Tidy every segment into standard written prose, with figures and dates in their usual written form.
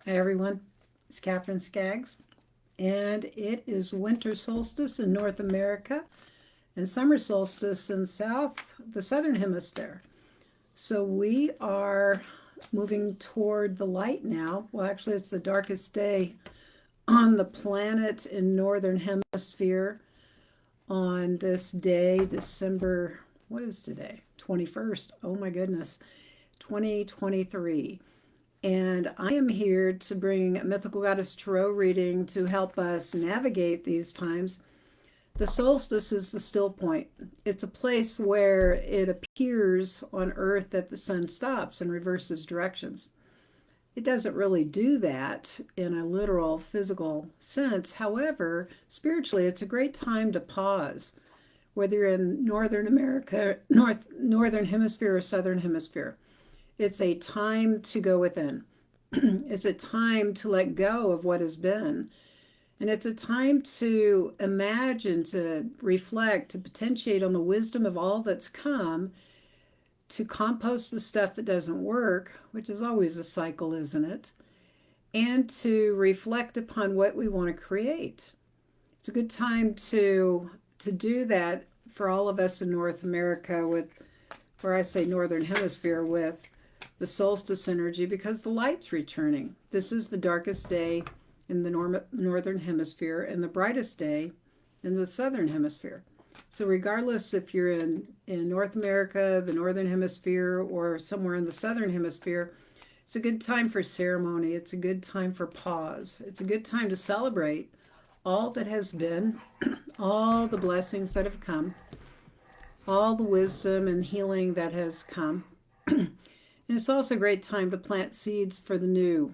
Hi everyone, it's Katherine Skaggs, and it is Winter Solstice in North America and Summer Solstice in the Southern Hemisphere. So we are moving toward the light now. Well, actually, it's the darkest day on the planet in Northern Hemisphere on this day, December, what is today? 21st. Oh my goodness, 2023. And I am here to bring a Mythical Goddess Tarot reading to help us navigate these times. The solstice is the still point. It's a place where it appears on Earth that the sun stops and reverses directions. It doesn't really do that in a literal physical sense. However, spiritually, it's a great time to pause, whether you're in Northern America, Northern Hemisphere or Southern Hemisphere. It's a time to go within. It's a time to let go of what has been. And it's a time to imagine, to reflect, to potentiate on the wisdom of all that's come, to compost the stuff that doesn't work, which is always a cycle, isn't it? And to reflect upon what we want to create. It's a good time to do that for all of us in North America where I say Northern Hemisphere, with the solstice energy, because the light's returning. This is the darkest day in the Northern Hemisphere and the brightest day in the Southern Hemisphere. So regardless if you're in North America, the Northern Hemisphere, or somewhere in the Southern Hemisphere, it's a good time for ceremony. It's a good time for pause. It's a good time to celebrate all that has been, all the blessings that have come, all the wisdom and healing that has come. And it's also a great time to plant seeds for the new.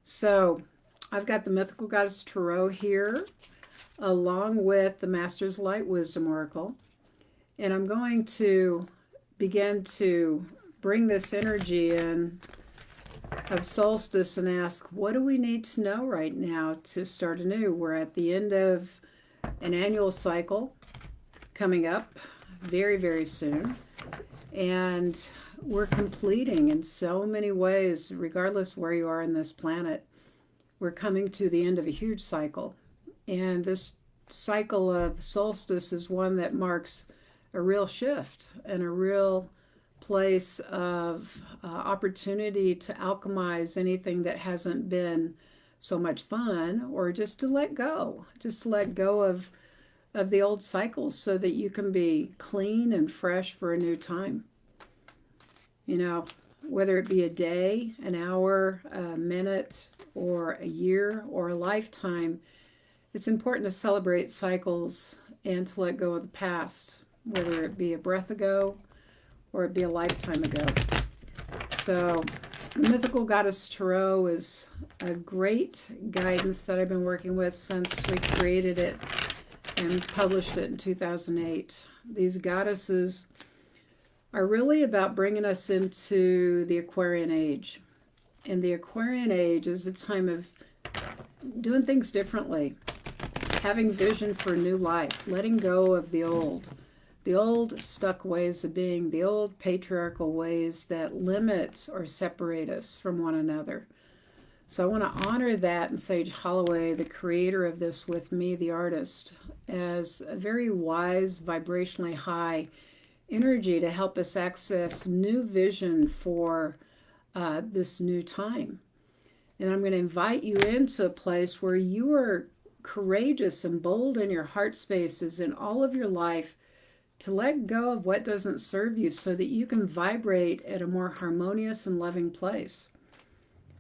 So I've got the Mythical Goddess Tarot here, along with the Master's Light Wisdom Oracle. And I'm going to begin to bring this energy in of solstice and ask, what do we need to know right now to start anew? We're at the end of an annual cycle coming up very, very soon. And we're completing in so many ways, regardless where you are in this planet. We're coming to the end of a huge cycle. And this cycle of solstice is one that marks a real shift and a real place of opportunity to alchemize anything that hasn't been so much fun, or just to let go of the old cycles so that you can be clean and fresh for a new time. You know, whether it be a day, an hour, a minute, or a year, or a lifetime, it's important to celebrate cycles and to let go of the past, whether it be a breath ago or it be a lifetime ago. So the Mythical Goddess Tarot is a great guidance that I've been working with since we created it and published it in 2008. These goddesses are really about bringing us into the Aquarian age. And the Aquarian age is a time of doing things differently, having vision for a new life, letting go of the old stuck ways of being, the old patriarchal ways that limit or separate us from one another. So I want to honor that and Sage Holloway, the creator of this with me, the artist, as a very wise, vibrationally high energy to help us access new vision for this new time. And I'm going to invite you into a place where you are courageous and bold in your heart spaces in all of your life, to let go of what doesn't serve you so that you can vibrate at a more harmonious and loving place.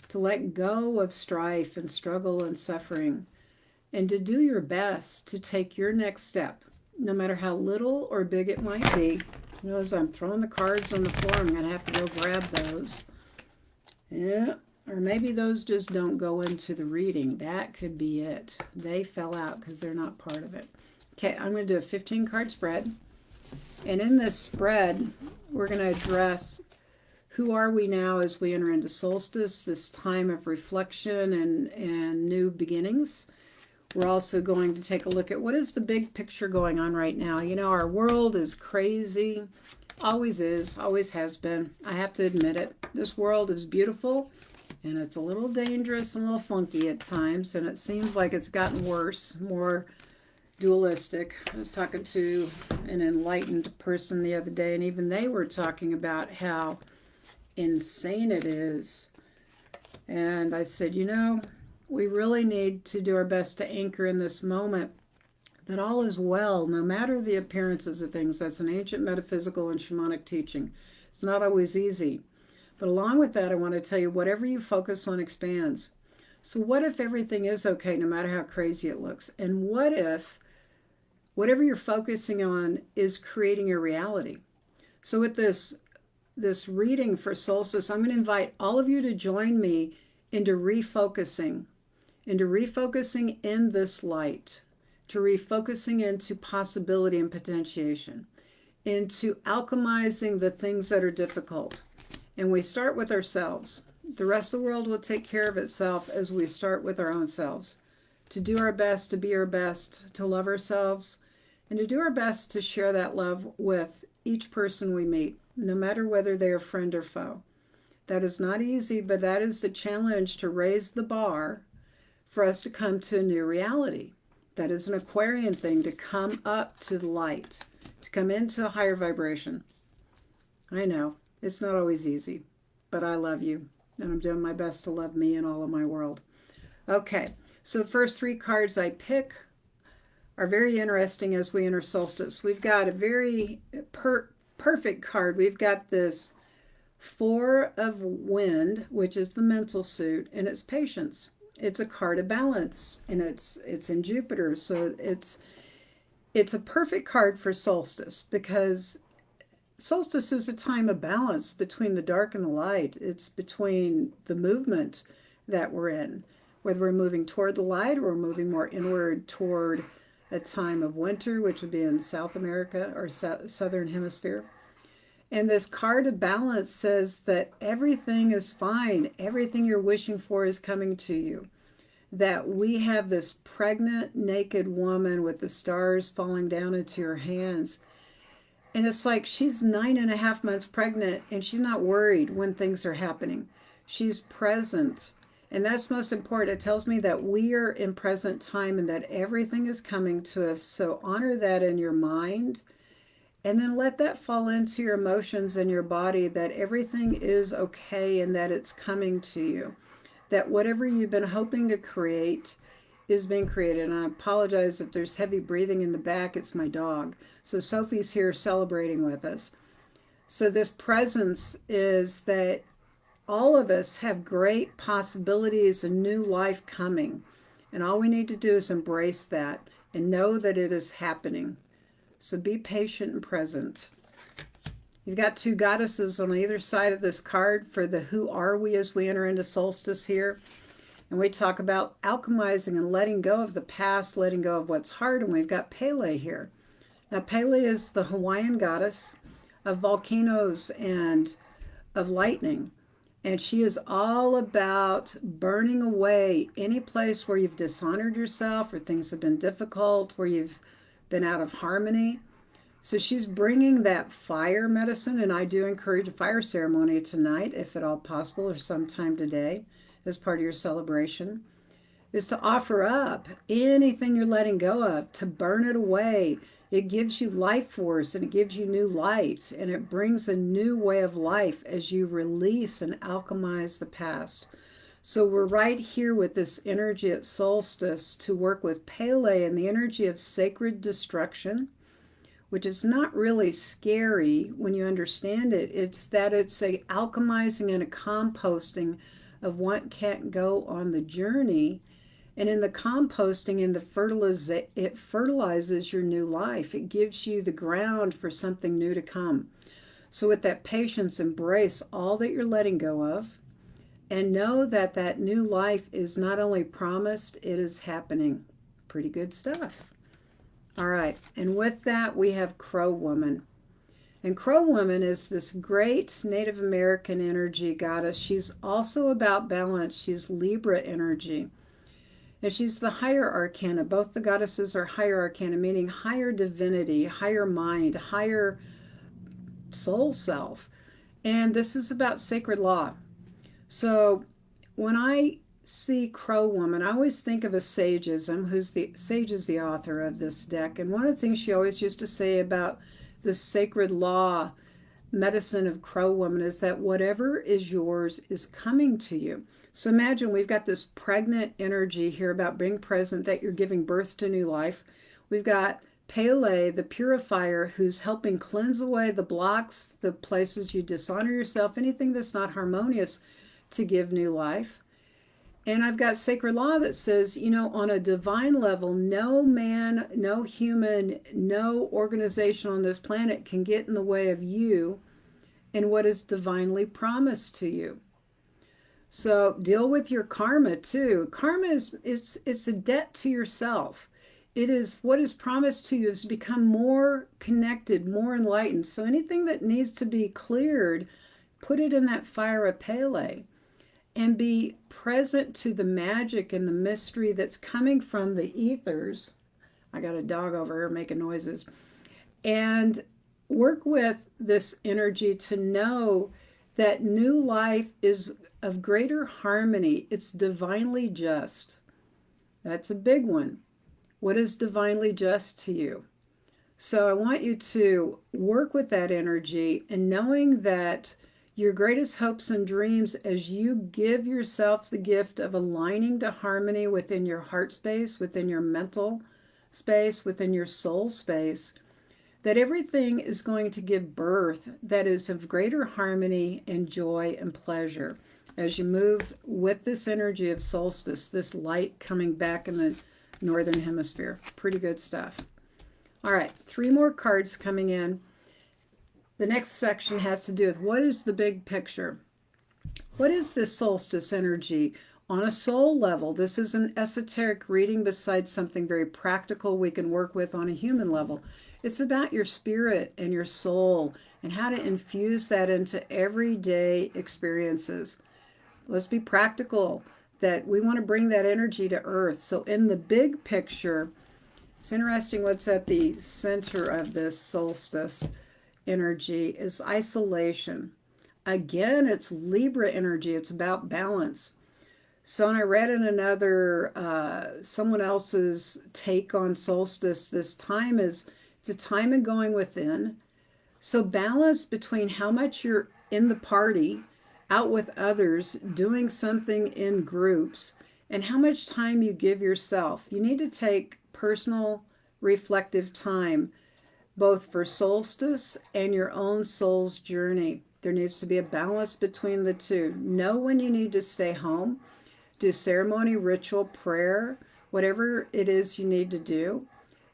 To let go of strife and struggle and suffering, and to do your best to take your next step, no matter how little or big it might be. You know, as I'm throwing the cards on the floor, I'm going to have to go grab those. Yeah, or maybe those just don't go into the reading. That could be it. They fell out because they're not part of it. Okay, I'm going to do a 15-card spread. And in this spread, we're going to address who are we now as we enter into solstice, this time of reflection and new beginnings. We're also going to take a look at what is the big picture going on right now. You know, our world is crazy, always is, always has been. I have to admit it. This world is beautiful And it's a little dangerous and a little funky at times, and it seems like it's gotten worse, more dualistic. I was talking to an enlightened person the other day, and even they were talking about how insane it is. And I said, we really need to do our best to anchor in this moment that all is well, no matter the appearances of things. That's an ancient metaphysical and shamanic teaching. It's not always easy. But along with that, I want to tell you, whatever you focus on expands. So what if everything is okay, no matter how crazy it looks? And what if whatever you're focusing on is creating your reality? So with this reading for solstice, I'm going to invite all of you to join me into refocusing in this light, to refocusing into possibility and potentiation, into alchemizing the things that are difficult. And we start with ourselves. The rest of the world will take care of itself as we start with our own selves. To do our best, to be our best, to love ourselves, and to do our best to share that love with each person we meet, no matter whether they are friend or foe. That is not easy, but that is the challenge, to raise the bar for us to come to a new reality. That is an Aquarian thing, to come up to the light, to come into a higher vibration. I know, it's not always easy, but I love you, and I'm doing my best to love me and all of my world. Okay, so the first three cards I pick are very interesting as we enter solstice. We've got a very perfect card. We've got this Four of Wind, which is the mental suit, and it's patience. It's a card of balance, and it's in Jupiter, so it's a perfect card for solstice, because solstice is a time of balance between the dark and the light. It's between the movement that we're in, whether we're moving toward the light or we're moving more inward toward a time of winter, which would be in South America or Southern Hemisphere. And this card of balance says that everything is fine. Everything you're wishing for is coming to you. That we have this pregnant, naked woman with the stars falling down into her hands. And it's like she's 9.5 months pregnant, and she's not worried when things are happening. She's present. And that's most important. It tells me that we are in present time and that everything is coming to us. So honor that in your mind. And then let that fall into your emotions and your body, that everything is okay and that it's coming to you. That whatever you've been hoping to create is being created. And I apologize if there's heavy breathing in the back. It's my dog. So Sophie's here celebrating with us. So this presence is that all of us have great possibilities, a new life coming. And all we need to do is embrace that and know that it is happening. So be patient and present. You've got two goddesses on either side of this card for the who are we as we enter into solstice here. And we talk about alchemizing and letting go of the past, letting go of what's hard. And we've got Pele here. Now Pele is the Hawaiian goddess of volcanoes and of lightning. And she is all about burning away any place where you've dishonored yourself or things have been difficult, where you've been out of harmony. So she's bringing that fire medicine, and I do encourage a fire ceremony tonight, if at all possible, or sometime today, as part of your celebration, is to offer up anything you're letting go of, to burn it away. It gives you life force, and it gives you new light, and it brings a new way of life as you release and alchemize the past. So we're right here with this energy at solstice to work with Pele and the energy of sacred destruction, which is not really scary when you understand it. It's that it's a alchemizing and a composting of what can't go on the journey. And in the composting and it fertilizes your new life. It gives you the ground for something new to come. So with that patience, embrace all that you're letting go of. And know that that new life is not only promised, it is happening. Pretty good stuff. All right, and with that, we have Crow Woman. And Crow Woman is this great Native American energy goddess. She's also about balance. She's Libra energy. And she's the higher arcana. Both the goddesses are higher arcana, meaning higher divinity, higher mind, higher soul self. And this is about sacred law. So when I see Crow Woman, I always think of a sageism, Sage is the author of this deck. And one of the things she always used to say about the sacred law medicine of Crow Woman is that whatever is yours is coming to you. So imagine we've got this pregnant energy here about being present, that you're giving birth to new life. We've got Pele, the purifier, who's helping cleanse away the blocks, the places you dishonor yourself, anything that's not harmonious, to give new life. And I've got sacred law that says, on a divine level, no man, no human, no organization on this planet can get in the way of you and what is divinely promised to you. So deal with your karma too. Karma it's a debt to yourself. It is what is promised to you is to become more connected, more enlightened. So anything that needs to be cleared, put it in that fire of Pele. And be present to the magic and the mystery that's coming from the ethers. I got a dog over here making noises. And work with this energy to know that new life is of greater harmony. It's divinely just. That's a big one. What is divinely just to you? So I want you to work with that energy and knowing that your greatest hopes and dreams, as you give yourself the gift of aligning to harmony within your heart space, within your mental space, within your soul space, that everything is going to give birth that is of greater harmony and joy and pleasure as you move with this energy of solstice, this light coming back in the Northern Hemisphere. Pretty good stuff. All right, 3 more cards coming in. The next section has to do with what is the big picture? What is this solstice energy on a soul level? This is an esoteric reading besides something very practical we can work with on a human level. It's about your spirit and your soul and how to infuse that into everyday experiences. Let's be practical, that we want to bring that energy to earth. So in the big picture, it's interesting what's at the center of this solstice energy is isolation. Again, it's Libra energy. It's about balance. So when I read in another, someone else's take on solstice, this time is, it's a time of going within. So balance between how much you're in the party, out with others, doing something in groups, and how much time you give yourself. You need to take personal reflective time both for solstice and your own soul's journey. There needs to be a balance between the two. Know when you need to stay home, do ceremony, ritual, prayer, whatever it is you need to do.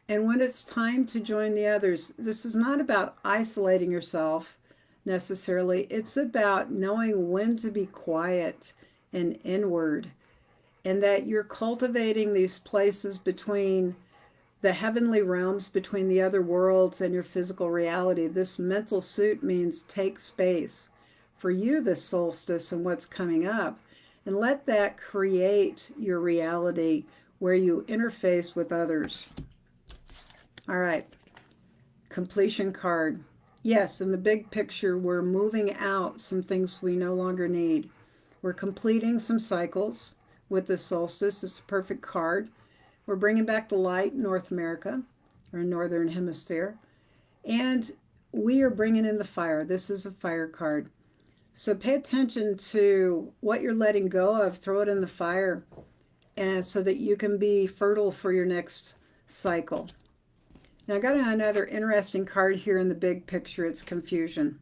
And when it's time to join the others, this is not about isolating yourself necessarily. It's about knowing when to be quiet and inward, and that you're cultivating these places between the heavenly realms, between the other worlds and your physical reality. This mental suit means take space for you this solstice and what's coming up, and let that create your reality where you interface with others. All right, completion card. Yes, in the big picture, we're moving out some things we no longer need. We're completing some cycles with the solstice. It's a perfect card. We're bringing back the light in North America, or Northern Hemisphere. And we are bringing in the fire. This is a fire card. So pay attention to what you're letting go of. Throw it in the fire, and so that you can be fertile for your next cycle. Now I got another interesting card here in the big picture. It's confusion.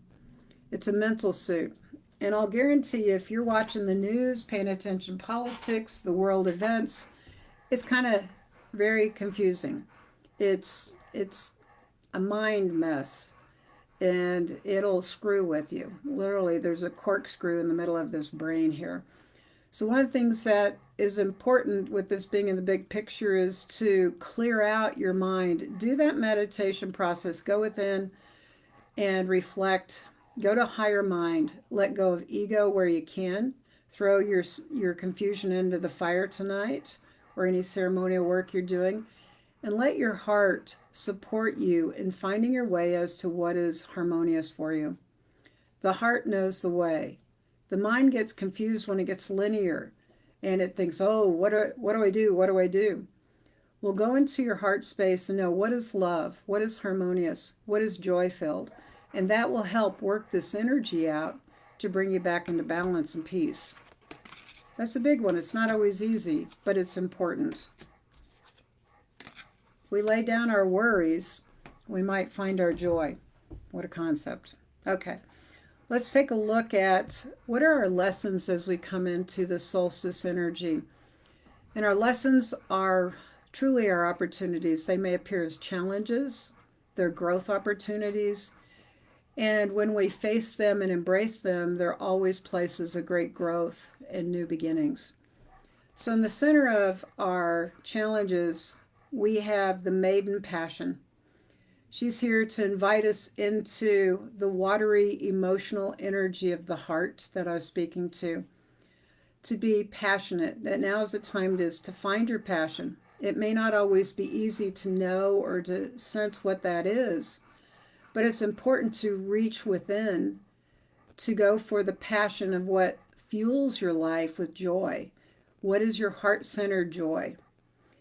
It's a mental suit. And I'll guarantee you, if you're watching the news, paying attention to politics, the world events, it's kind of very confusing. It's a mind mess, and it'll screw with you. Literally, there's a corkscrew in the middle of this brain here. So one of the things that is important with this being in the big picture is to clear out your mind. Do that meditation process. Go within and reflect. Go to higher mind. Let go of ego where you can. Throw your confusion into the fire tonight, or any ceremonial work you're doing, and let your heart support you in finding your way as to what is harmonious for you. The heart knows the way. The mind gets confused when it gets linear and it thinks, oh, what do I do? What do I do? Well, go into your heart space and know what is love, what is harmonious, what is joy-filled. And that will help work this energy out to bring you back into balance and peace. That's a big one. It's not always easy, but it's important. If we lay down our worries, we might find our joy. What a concept. Okay, let's take a look at what are our lessons as we come into the solstice energy. And our lessons are truly our opportunities. They may appear as challenges, they're growth opportunities. And when we face them and embrace them, they're always places of great growth and new beginnings. So in the center of our challenges, we have the maiden passion. She's here to invite us into the watery emotional energy of the heart that I was speaking to be passionate, that now is the time it is to find your passion. It may not always be easy to know or to sense what that is, but it's important to reach within to go for the passion of what fuels your life with joy. What is your heart-centered joy?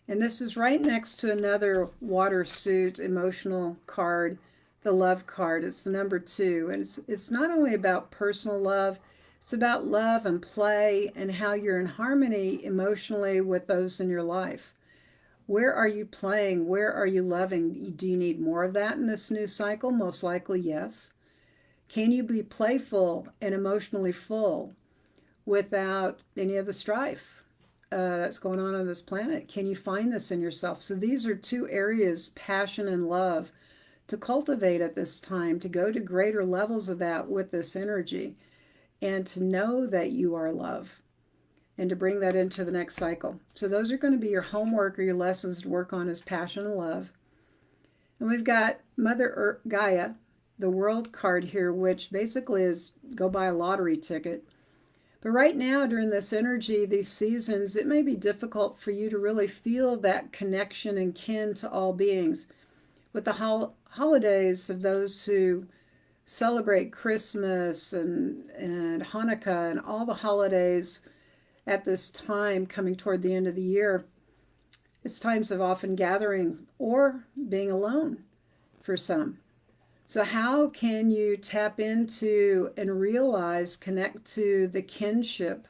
And this is right next to another water suit emotional card, the love card. It's the number 2. And it's not only about personal love, it's about love and play and how you're in harmony emotionally with those in your life. Where are you playing? Where are you loving? Do you need more of that in this new cycle? Most likely, yes. Can you be playful and emotionally full without any of the strife that's going on this planet? Can you find this in yourself? So these are 2 areas, passion and love, to cultivate at this time, to go to greater levels of that with this energy, and to know that you are love, and to bring that into the next cycle. So those are going to be your homework or your lessons to work on, is passion and love. And we've got Mother Earth, Gaia, the world card here, which basically is go buy a lottery ticket. But right now, during this energy, these seasons, it may be difficult for you to really feel that connection and kin to all beings. With the holidays of those who celebrate Christmas and Hanukkah and all the holidays at this time coming toward the end of the year, it's times of often gathering or being alone for some. So how can you tap into and realize, connect to the kinship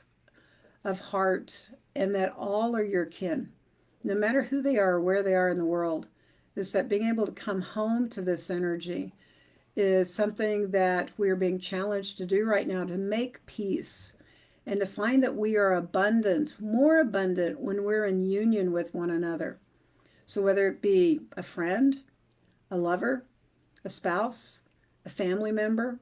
of heart, and that all are your kin, no matter who they are or where they are in the world? Is that being able to come home to this energy is something that we're being challenged to do right now, to make peace and to find that we are abundant, more abundant when we're in union with one another. So whether it be a friend, a lover, a spouse, a family member,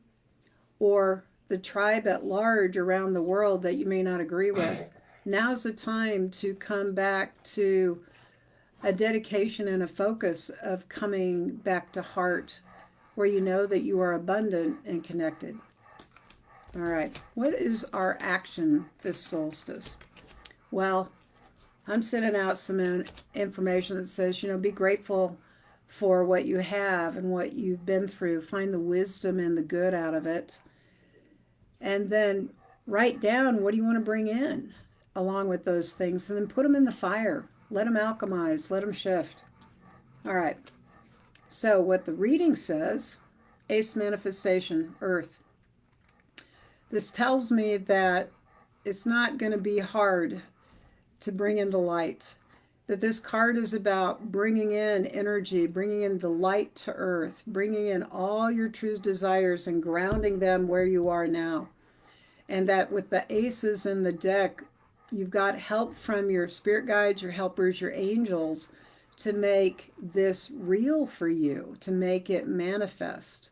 or the tribe at large around the world that you may not agree with, now's the time to come back to a dedication and a focus of coming back to heart, where you know that you are abundant and connected. All right, what is our action this solstice? Well, I'm sending out some information that says, be grateful for what you have and what you've been through. Find the wisdom and the good out of it. And then write down what do you want to bring in along with those things, and then put them in the fire. Let them alchemize, let them shift. All right, so what the reading says, Ace Manifestation, Earth. This tells me that it's not going to be hard to bring in the light. That this card is about bringing in energy, bringing in the light to earth, bringing in all your true desires and grounding them where you are now. And that with the aces in the deck, you've got help from your spirit guides, your helpers, your angels to make this real for you, to make it manifest.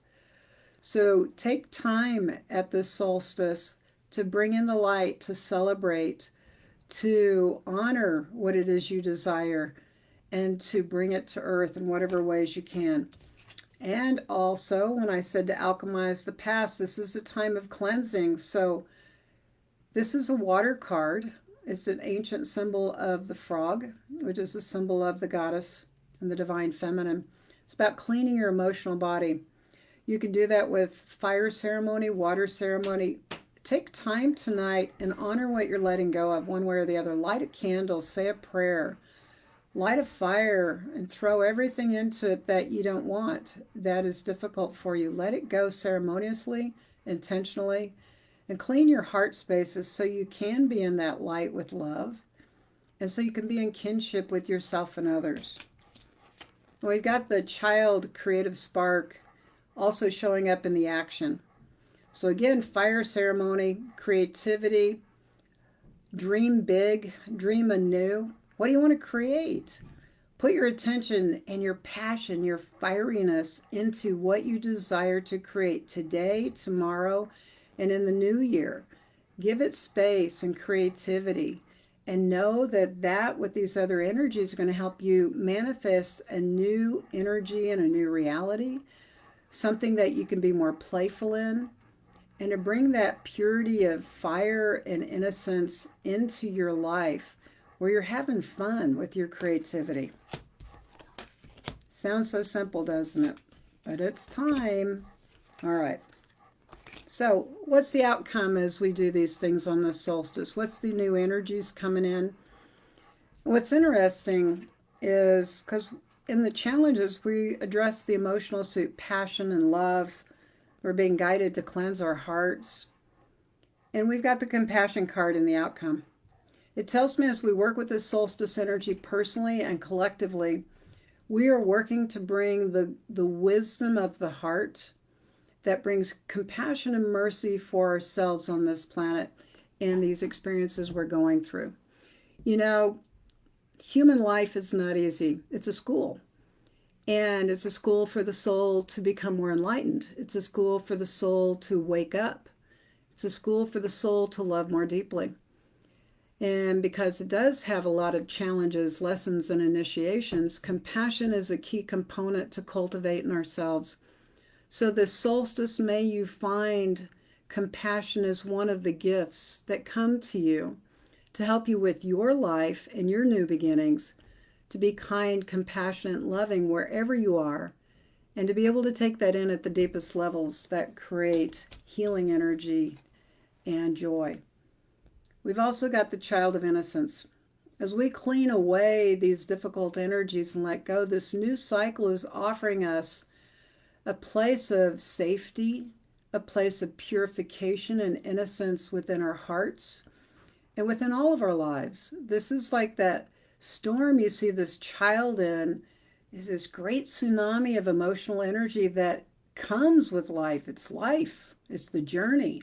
So take time at this solstice to bring in the light, to celebrate, to honor what it is you desire, and to bring it to earth in whatever ways you can. And also, when I said to alchemize the past, this is a time of cleansing. So this is a water card. It's an ancient symbol of the frog, which is a symbol of the goddess and the divine feminine. It's about cleaning your emotional body. You can do that with fire ceremony, water ceremony. take time tonight and honor what you're letting go of one way or the other. Light a candle, say a prayer, light a fire, and throw everything into it that you don't want, that is difficult for you. Let it go ceremoniously, intentionally, and clean your heart spaces so you can be in that light with love, and so you can be in kinship with yourself and others. We've got the child creative spark also showing up in the action. So again, fire ceremony, creativity, dream big, dream anew. What do you want to create? Put your attention and your passion, your fieriness into what you desire to create today, tomorrow, and in the new year. Give it space and creativity, and know that with these other energies are going to help you manifest a new energy and a new reality, something that you can be more playful in, and to bring that purity of fire and innocence into your life where you're having fun with your creativity. Sounds so simple, doesn't it? But it's time. All right. So what's the outcome as we do these things on the solstice? What's the new energies coming in? What's interesting is, because in the challenges we address the emotional suit, passion and love. We're being guided to cleanse our hearts. And we've got the compassion card in the outcome. It tells me as we work with this solstice energy personally and collectively, we are working to bring the wisdom of the heart that brings compassion and mercy for ourselves on this planet and these experiences we're going through. You know, human life is not easy. It's a school. And it's a school for the soul to become more enlightened. It's a school for the soul to wake up. It's a school for the soul to love more deeply. And because it does have a lot of challenges, lessons, and initiations, compassion is a key component to cultivate in ourselves. So this solstice, may you find compassion as one of the gifts that come to you to help you with your life and your new beginnings, to be kind, compassionate, loving wherever you are, and to be able to take that in at the deepest levels that create healing energy and joy. We've also got the child of innocence. As we clean away these difficult energies and let go, this new cycle is offering us a place of safety, a place of purification and innocence within our hearts and within all of our lives. This is like that storm you see this child in, is this great tsunami of emotional energy that comes with life. It's life. It's the journey.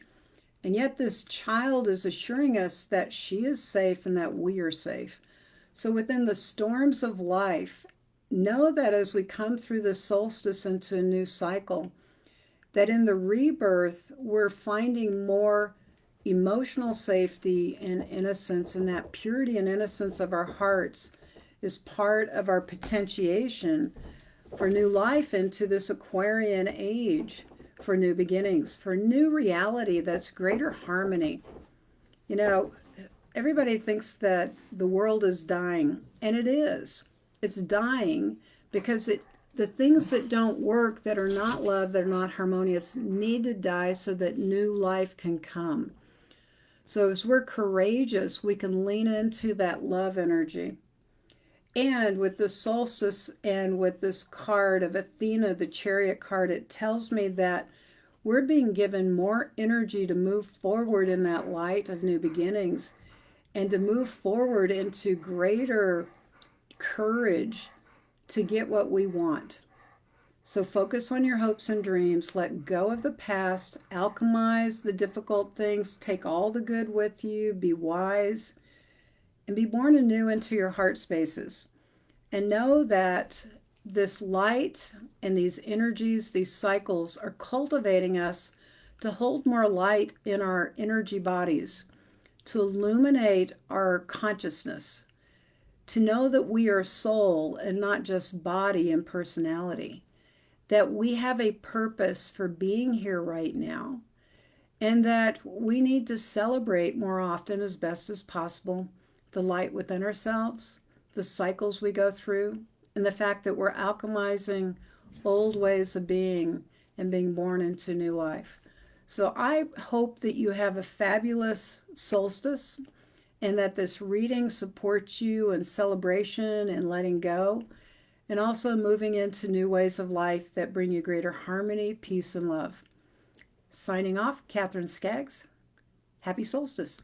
And yet this child is assuring us that she is safe and that we are safe. So within the storms of life, know that as we come through the solstice into a new cycle, that in the rebirth, we're finding more emotional safety and innocence, and that purity and innocence of our hearts is part of our potentiation for new life into this Aquarian age, for new beginnings, for new reality that's greater harmony. You know, everybody thinks that the world is dying, and it is. It's dying because the things that don't work, that are not love, that are not harmonious, need to die so that new life can come. So as we're courageous, we can lean into that love energy. And with the solstice and with this card of Athena, the chariot card, it tells me that we're being given more energy to move forward in that light of new beginnings and to move forward into greater courage to get what we want. So focus on your hopes and dreams, let go of the past, alchemize the difficult things, take all the good with you, be wise, and be born anew into your heart spaces. And know that this light and these energies, these cycles are cultivating us to hold more light in our energy bodies, to illuminate our consciousness, to know that we are soul and not just body and personality, that we have a purpose for being here right now, and that we need to celebrate more often as best as possible the light within ourselves, the cycles we go through, and the fact that we're alchemizing old ways of being and being born into new life. So I hope that you have a fabulous solstice and that this reading supports you in celebration and letting go, and also moving into new ways of life that bring you greater harmony, peace, and love. Signing off, Katherine Skaggs. Happy solstice.